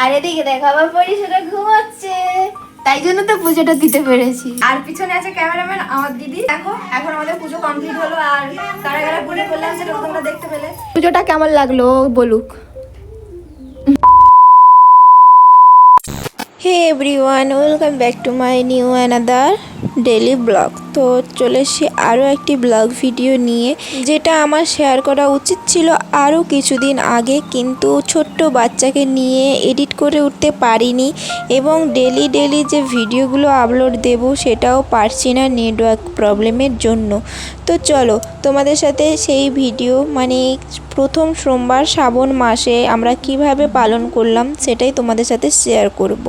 আর এদিকে দেখো আবার পরিষেবা ঘুমাচ্ছে, তাই জন্য তো পুজোটা দিতে পেরেছি। আর পিছনে আছে ক্যামেরাম্যান আমার দিদি। দেখো এখন আমাদের পুজো কমপ্লিট হলো, আর কারা কারা পুজো করলাম সেটা তোমরা দেখতে পেলে। পুজোটা কেমন লাগলো বলুক। Hey everyone, welcome back to my new another daily blog. তো চলে এসেছি আরও একটি ব্লগ ভিডিও নিয়ে, যেটা আমার শেয়ার করা উচিত ছিল আরও কিছুদিন আগে, কিন্তু ছোট্ট বাচ্চাকে নিয়ে এডিট করে উঠতে পারিনি, এবং ডেলি যে ভিডিওগুলো আপলোড দেব সেটাও পারছি না নেটওয়ার্ক প্রবলেমের জন্য। তো চলো তোমাদের সাথে সেই ভিডিও, মানে প্রথম সোমবার শ্রাবণ মাসে আমরা কিভাবে পালন করলাম সেটাই তোমাদের সাথে শেয়ার করব।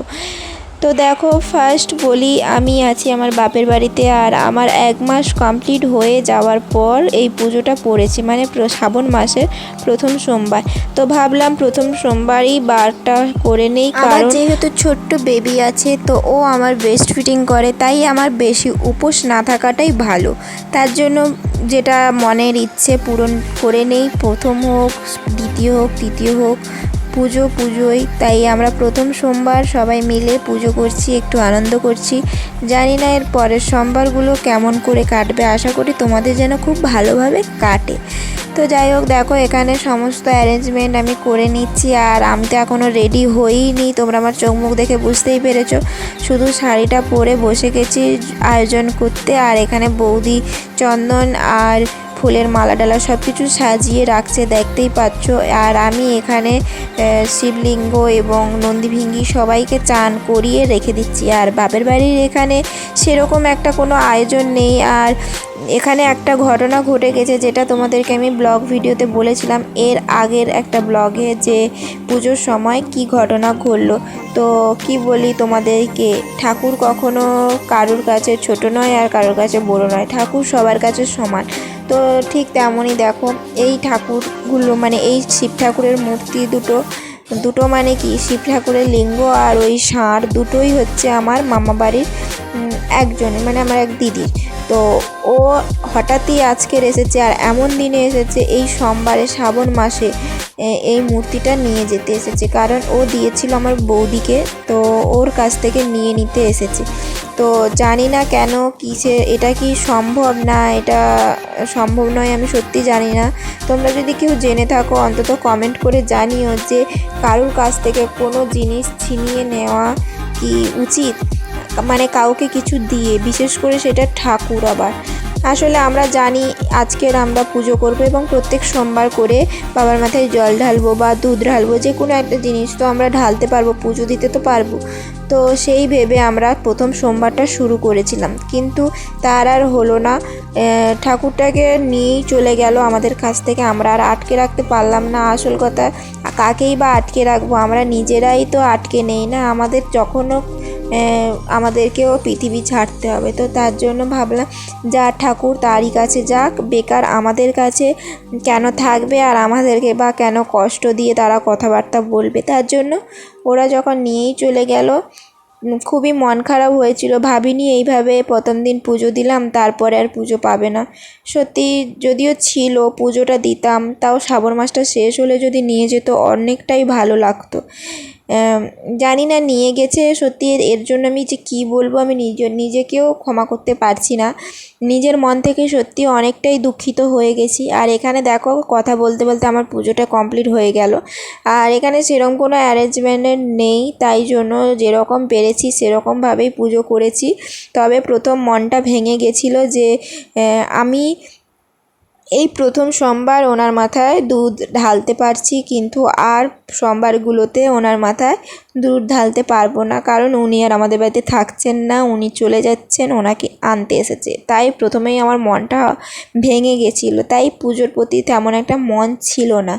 তো দেখো, ফার্স্ট বলি, আমি আছি আমার বাপের বাড়িতে, আর আমার 1 মাস কমপ্লিট হয়ে যাওয়ার পর এই পুজোটা পড়েছি, মানে শ্রাবণ মাসের প্রথম সোমবার। তো ভাবলাম প্রথম সোমবারই বারটা করে নেই, কারণ যেহেতু ছোট্ট বেবি আছে তো ও আমার বেস্ট ফিটিং করে, তাই আমার বেশি উপোস না থাকাটাই ভালো। তার জন্য যেটা মনের ইচ্ছে পূরণ করে নেই, প্রথম হোক, দ্বিতীয় হোক, তৃতীয় হোক, পুজোই। তাই আমরা প্রথম সোমবার সবাই মিলে পুজো করছি, একটু আনন্দ করছি। জানি না এর পরের সোমবারগুলো কেমন করে কাটবে, আশা করি তোমাদের যেন খুব ভালোভাবে কাটে। তো যাই হোক, দেখো এখানে সমস্ত অ্যারেঞ্জমেন্ট আমি করে নিচ্ছি, আর আমি তো এখনও রেডি হইনি, তোমরা আমার চোখ মুখ দেখে বুঝতেই পেরেছো। শুধু শাড়িটা পরে বসে গেছি আয়োজন করতে, আর এখানে বৌদি চন্দন আর ফুলের মালা ডালা সব কিছু সাজিয়ে রাখছে, দেখতেই পাচ্ছ। আর আমি এখানে শিবলিঙ্গ এবং নন্দীভিঙ্গি সবাইকে চান করিয়ে রেখে দিচ্ছি। আর বাপের বাড়ির এখানে সেরকম একটা কোনো আয়োজন নেই। আর এখানে একটা ঘটনা ঘটে গেছে, যেটা তোমাদেরকে আমি ব্লগ ভিডিওতে বলেছিলাম এর আগের একটা ব্লগে, যে পুজোর সময় কি ঘটনা ঘটলো। তো কি বলি তোমাদেরকে, ঠাকুর কখনো কারুর কাছে ছোট নয় আর কারোর কাছে বড় নয়, ঠাকুর সবার কাছে সমান। তো ঠিক তেমনই দেখো, এই ঠাকুরগুলো, মানে এই শিব ঠাকুরের মূর্তি দুটো মানে কি, শিব ঠাকুরের লিঙ্গ আর ওই ষাঁড় দুটোই হচ্ছে আমার মামা বাড়ির একজনের, মানে আমার এক দিদির। তো ও হঠাৎই আজকের এসেছে, আর এমন দিনে এসেছে এই সোমবারে শ্রাবণ মাসে এই মূর্তিটা নিয়ে যেতে এসেছে, কারণ ও দিয়েছিল আমার বৌদিকে, তো ওর কাছ থেকে নিয়ে নিতে এসেছে। তো জানি না কেন, কিসে এটা কি সম্ভব, না এটা সম্ভব নয়, আমি সত্যি জানি না। তোমরা যদি কেউ জেনে থাকো অন্তত কমেন্ট করে জানিও, যে কারুর কাছ থেকে কোনো জিনিস ছিনিয়ে নেওয়া কি উচিত, মানে কাউকে কিছু দিয়ে, বিশেষ করে সেটা ঠাকুর। আবার আসলে আমরা জানি আজকের আমরা পুজো করব, এবং প্রত্যেক সোমবার করে বাবার মাথায় জল ঢালবো বা দুধ ঢালবো, যে কোনো একটা জিনিস তো আমরা ঢালতে পারবো, পুজো দিতে তো পারবো। তো সেই ভেবে আমরা প্রথম সোমবারটা শুরু করেছিলাম, কিন্তু তার আর হলো না। ঠাকুরটাকে নিয়েই চলে গেল আমাদের কাছ থেকে, আমরা আর আটকে রাখতে পারলাম না। আসল কথা, কাকেই বা আটকে রাখবো, আমরা নিজেরাই তো আটকে নেই না, আমাদের যখনও আমাদেরকেও পৃথিবী ছাড়তে হবে। তো তার জন্য ভাবলাম যা ঠাকুর তারই কাছে যাক, বেকার আমাদের কাছে কেন থাকবে, আর আমাদেরকে বা কেন কষ্ট দিয়ে তারা কথাবার্তা বলবে। তার জন্য ওরা যখন নিয়েই চলে গেল, খুবই মন খারাপ হয়েছিল। ভাবিনি এইভাবে প্রথম দিন পুজো দিলাম, তারপরে আর পুজো পাবে না। সত্যি যদিও ছিল, পুজোটা দিতাম, তাও শ্রাবণ মাসটা শেষ হলে যদি নিয়ে যেত অনেকটাই ভালো লাগতো। জানি না নিয়ে গেছে, সত্যি এর জন্য আমি যে কী বলবো, আমি নিজেকেও ক্ষমা করতে পারছি না। নিজের মন থেকে সত্যি অনেকটাই দুঃখিত হয়ে গেছি। আর এখানে দেখো, কথা বলতে বলতে আমার পুজোটা কমপ্লিট হয়ে গেল। আর এখানে সেরকম কোনো অ্যারেঞ্জমেন্ট নেই, তাই জন্য যেরকম পেরেছি সেরকমভাবেই পুজো করেছি। তবে প্রথম মনটা ভেঙে গেছিলো, যে আমি এই প্রথম সোমবার ওনার মাথায় দুধ ঢালতে পারছি, কিন্তু আর সোমবারগুলোতে ওনার মাথায় দুধ ঢালতে পারবো না, কারণ উনি আর আমাদের বাড়িতে থাকছেন না, উনি চলে যাচ্ছেন, ওনাকে আনতে এসেছে। তাই প্রথমেই আমার মনটা ভেঙে গেছিলো, তাই পুজোর প্রতি তেমন একটা মন ছিল না।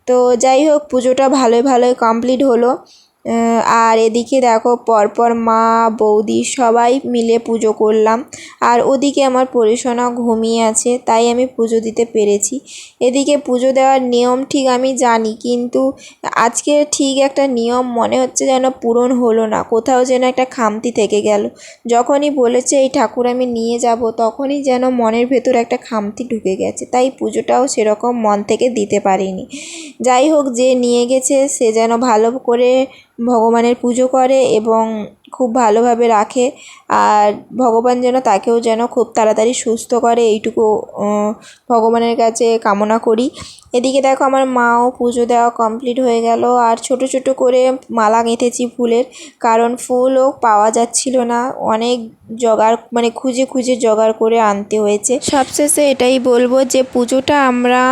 তো যাই হোক, পুজোটা ভালোই কমপ্লিট হলো। আর এদিকে দেখো, পরপর মা, বৌদি সবাই মিলে পুজো করলাম, আর ওদিকে আমার পরিশোনা ঘুমিয়ে আছে, তাই আমি পুজো দিতে পেরেছি। এদিকে পুজো দেওয়ার নিয়ম ঠিক আমি জানি, কিন্তু আজকে ঠিক একটা নিয়ম মনে হচ্ছে যেন পূরণ হলো না, কোথাও যেন একটা খামতি থেকে গেল। যখনই বলেছে এই ঠাকুর আমি নিয়ে যাব, তখনই যেন মনের ভেতর একটা খামতি ঢুকে গেছে, তাই পুজোটাও সেরকম মন থেকে দিতে পারিনি। যাই হোক, যে নিয়ে গেছে সে যেন ভালো করে ভগবানের পুজো করে এবং খুব ভালোভাবে রাখে, আর ভগবান যেন তাকেও যেন খুব তাড়াতাড়ি সুস্থ করে এইটুকু ভগবানের কাছে কামনা করি। এদিকে দেখো আমার মাও পুজো দেওয়া কমপ্লিট হয়ে গেল, আর ছোট ছোট করে মালা গেঁথেছি ফুলের, কারণ ফুলও পাওয়া যাচ্ছিল না, অনেক জোগাড় মানে খুঁজে খুঁজে জোগাড় করে আনতে হয়েছে। সবশেষে এটাই বলবো যে পুজোটা আমরা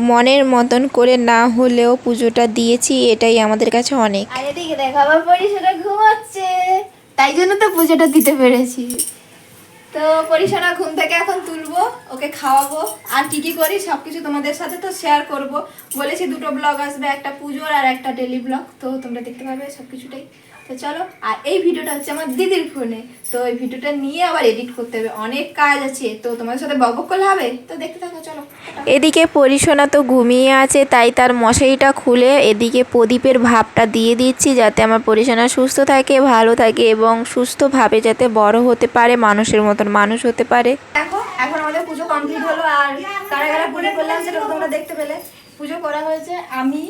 মনের মতন করে না হলেও পুজোটা দিয়েছি, এটাই আমাদের কাছে অনেক। আর এদিকে দেখো আবার পরিশোনা ঘুমাচ্ছে, তাই জন্য তো পুজোটা দিতে পেরেছি। তো পরিশোনা ঘুম থেকে এখন তুলবো, ওকে খাওয়াবো, আর কি কি করি সবকিছু তোমাদের সাথে তো শেয়ার করব। বলেছি দুটো ব্লগ আসবে, একটা পুজোর আর একটা ডেলি ব্লগ, তো তোমরা দেখতে পাবে সবকিছুটাই। তো চলো, আর এই ভিডিওটা হচ্ছে আমার দিদির ফোনে, তো এই ভিডিওটা নিয়ে আবার এডিট করতে হবে, অনেক কাজ আছে, তো তোমাদের সাথে বকবক করলে হবে, তো দেখতে থাকো চলো। এদিকে পরিশোনা তো ঘুমিয়ে আছে, তাই তার মশারিটা খুলে এদিকে প্রদীপের ভাবটা দিয়ে দিচ্ছি, যাতে আমার পরিশোনা সুস্থ থাকে, ভালো থাকে এবং সুস্থভাবে যাতে বড় হতে পারে, মানুষের মতন মানুষ হতে পারে। দেখো এখন আমাদের পুজো কমপ্লিট হলো, আর কারা কারা পুজো করলাম সেটা তো তোমরা দেখতে পেলে। পুজো করা হয়েছে আমি,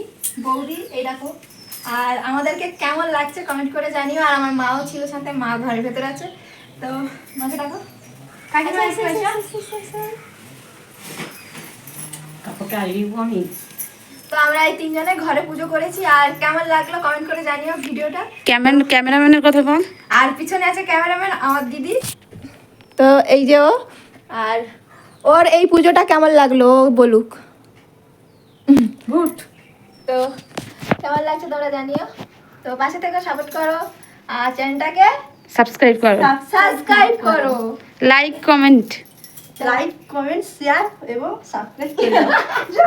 বৌদি, এই দেখো। আর আমাদেরকে কেমন লাগছে কমেন্ট করে জানিও, আর আমার মাও ছিল সাথে, মা ঘরের ভেতরে আছে। তো মাকে দেখো, কাকিমা এসে কাপড়টা আলিব আমি। তো আমরা এই তিনজনে ঘরে পুজো করেছি, আর কেমন লাগলো কমেন্ট করে জানিও ভিডিওটা। ক্যামেরাম্যানের কথা বল। আর পিছনে আছে ক্যামেরাম্যান আমার দিদি, তো এই যে ও। আর ওর এই পুজোটা কেমন লাগলো ও বলুক। গুড। তো কেমন লাগছে তোমরা জানিও, তো পাশে থেকে সাপোর্ট করো, আর চ্যানেলটাকে সাবস্ক্রাইব করো, সাবস্ক্রাইব করো, like comment. Like comment share এবং সাবস্ক্রাইব করো।